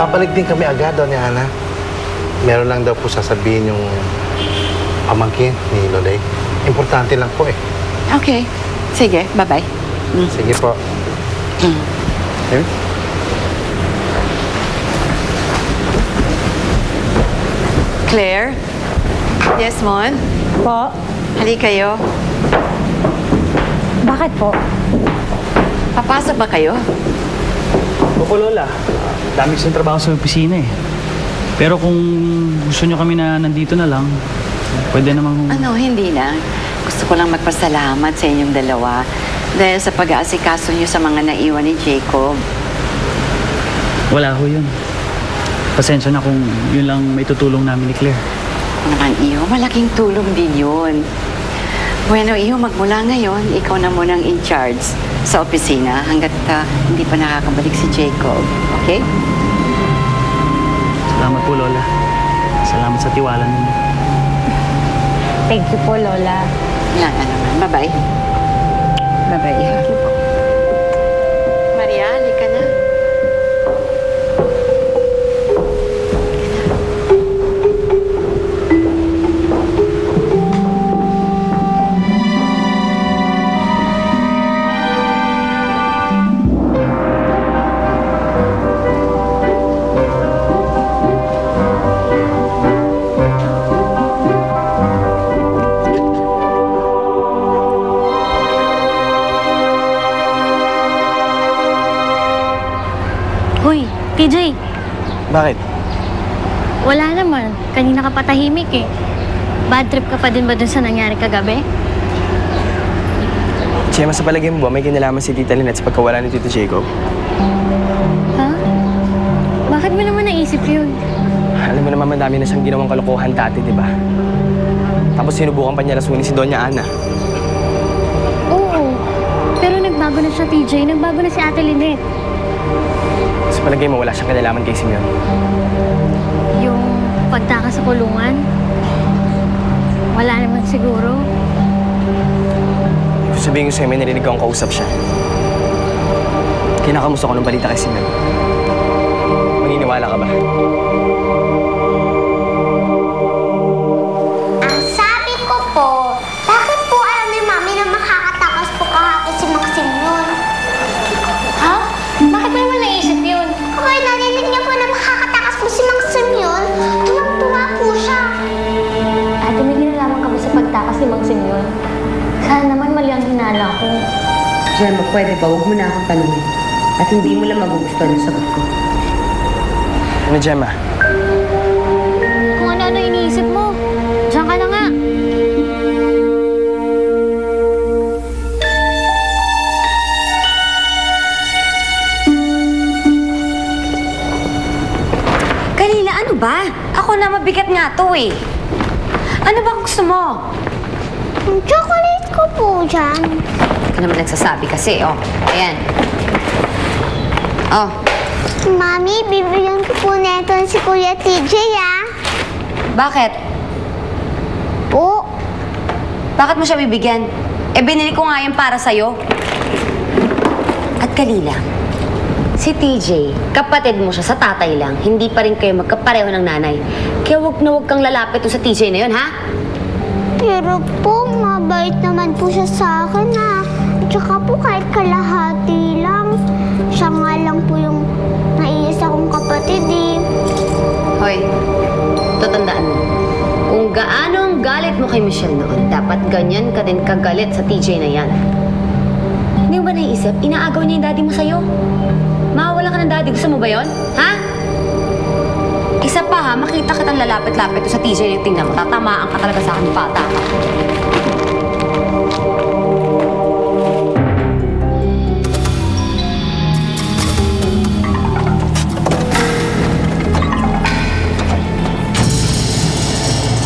Babalik din kami agad, Doña Ana. Meron lang daw po sasabihin yung pamangkin ni Lolay. Importante lang po eh. Okay. Sige, bye-bye. Sige po. Eh? Claire? Yes, Mon? Po? Halika kayo. Bakit po? Papasok ba kayo? Opo, Lola. Dami kasing trabaho sa opisina eh. Pero kung gusto nyo kami na nandito na lang, pwede namang... Ano, hindi na. Gusto ko lang magpasalamat sa inyong dalawa dahil sa pag-aasikaso niyo sa mga naiwan ni Jacob. Wala ho yun. Pasensya na kung yun lang may tutulong namin ni Claire. Naman, Iho, malaking tulong din yun. Bueno, Iho, magmula ngayon, ikaw na munang in charge sa opisina hanggat hindi pa nakakabalik si Jacob. Okay? Salamat po, Lola. Salamat sa tiwala ninyo. Thank you po, Lola. Yan, naman. Bye-bye. Bye-bye, Iho. Maria, halika na. Hoy, TJ, Bakit? wala naman. Kanina ka patahimik eh. Bad trip ka pa din ba dun sa nangyari kagabi? Chema, sa palagay mo ba may kinalaman si Tita Lynette sa pagkawala ni Tito Jacob? Ha? Bakit mo naman naisip yun? Alam mo naman madami na siyang ginawang kalokohan dati, di ba? Tapos sinubukan pa niya lasunin si Doña Ana. Oo. Pero nagbago na siya, TJ. Nagbago na si Ate Lynette. Sa palagay mo wala siyang kinalaman kay Simeon. Yung pagtakas sa kulungan, wala naman siguro. Sabihin ko sa'yo, may narinig akong kausap siya. Kinakamusta ko ng balita kay Simeon. Maniniwala ka ba? Ang sabi ko po, bakit po alam ni Mami na makakatakas po kahapon si Maxim yun? Ha? Bakit mo naman naisip yun? Okay, narinig niyo po na makakatakas po si Maxim yun. Tuwang-tuwa po siya. Ate, may kinalaman ka ba sa pagtakas ni Maxim yun? Sana naman mali ang hinala ko. Gemma, pwede ba? Huwag mo na akong tanungin. At hindi mo lang magugustuhan yung sagot ko. Ano, Gemma? Kung ano-ano iniisip mo, diyan ka na nga. Kalila, ano ba? Ako na mabigat nga to eh. Ano ba gusto mo? Ang chocolate ko po dyan. Hindi ka naman nagsasabi kasi, oh. Ayan. Oh, Mami, bibigyan ko po neto si Kuya TJ, ah. bakit? Po. Bakit mo siya bibigyan? Eh, binili ko nga yan para sa'yo. At Kalila, si TJ, kapatid mo siya sa tatay lang. Hindi pa rin kayo magkapareho ng nanay. Kaya huwag na huwag kang lalapit sa TJ na yun, ha? Pero po, mabait naman po siya sa akin, ah. Tsaka po kahit kalahati lang. Siya nga lang po yung naiisa kong kapatid, eh. Hoy, tatandaan mo. Kung gaano ang galit mo kay Michelle noon, dapat ganyan ka din kagalit sa TJ na yan. Hindi mo ba naisip? Inaagaw niya yung daddy mo sa'yo. Mawawala ka ng daddy. Gusto mo ba yon? Ha? Isa pa ha, makita kitang lalapit-lapit sa TJ na yung tingnan mo. Tatamaan ka talaga sa akin, bata ka.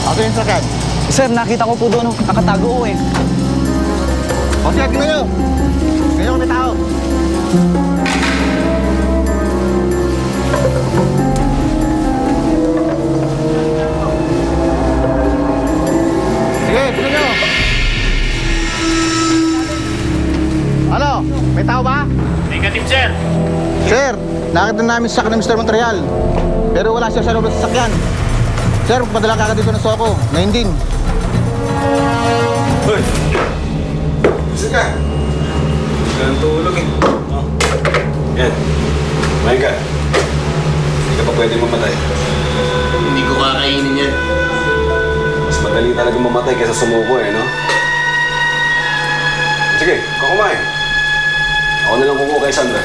Ako yung sakad. Sir, nakita ko po doon, nakatago ko eh. O siya, tingnan nyo. Ngayon may tao. Sige, tingnan nyo. Ano? May tao ba? Negative, sir. Sir, nakita namin sa ni Mr. Montreal. Pero wala siya sa loob ng sasakyan. Sir, magpadala ka dito ng Soko, na hindi. Hoy! Bisa ka? Ganang tulog eh. Oh. Yan. Kumain ka. Hindi ka pa pwede mamatay. Hindi ko kakainin yan. Mas madali talaga mamatay kaysa sumuko eh, no? Sige, kumain. Ako na lang kukuha kay Sandra.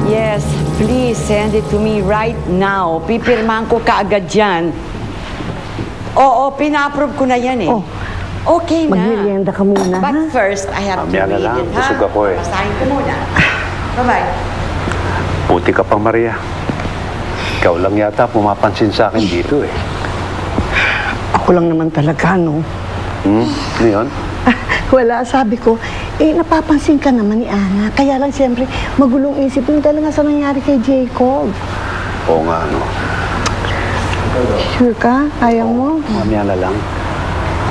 Yes, please send it to me right now. Pipirmahan ko kaagad yan. Oo, pina-approve ko na yan eh. Oh, okay na. magmerienda ka muna, But ha? first, I have to Mamaya na read lang. it, ha? Busog ako eh. Basahin ko muna. Bye-bye. Puti ka pa, Maria. Ikaw lang yata pumapansin sa akin dito eh. Ako lang naman talaga, no? Ano yun? Wala, sabi ko, napapansin ka naman ni Ana. Kaya lang, siyempre, magulong isip mo talaga sa nangyari kay Jacob. Oo nga, ano. Sure ka? Ayaw mo? Mamaya na lang.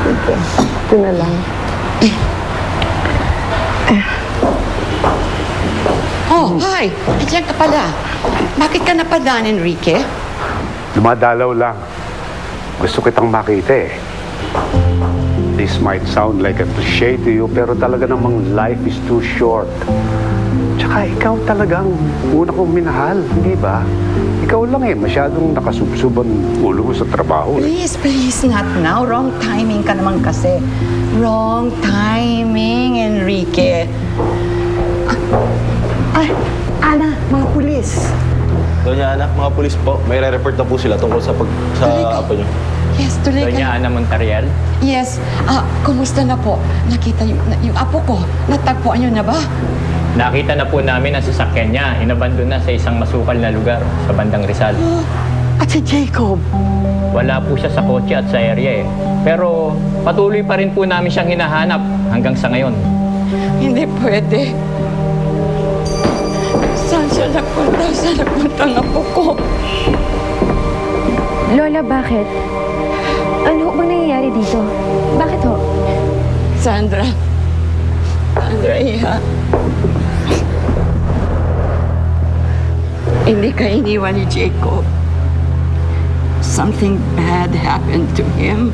Sige, ito na lang. Oh, hi! Diyan ka pala. Bakit ka napadaan, Enrique? Dumadalaw lang. Gusto kitang makita eh. This might sound like a cliche to you, pero talaga namang life is too short. Tsaka ikaw talagang una kong minahal, hindi ba? Ikaw lang eh, masyadong nakasubsub ang ulo mo sa trabaho. Please, please, not now. Wrong timing ka naman kasi. Wrong timing, Enrique. Ay, Ana, mga pulis. Doña Ana, mga pulis po. May re-report na po sila tungkol sa apo niyo. Yes, tuloy ka. Doña Ana Montreal? Yes. Kumusta na po? Nakita yung apo ko. Natagpuan niyo na ba? Nakita na po namin ang sasakyan niya. Inabandon na sa isang masukal na lugar sa bandang Rizal. At si Jacob? Wala po siya sa kotse at sa area eh. Pero patuloy pa rin po namin siyang hinahanap hanggang sa ngayon. Hindi pwede. Saan siya nagpunta? Saan nagpunta ang apo ko? Lola, bakit? Ano bang nangyayari dito? Bakit ho? Sandra. Andrea. Hindi ka iniwan ni Jacob. Something bad happened to him.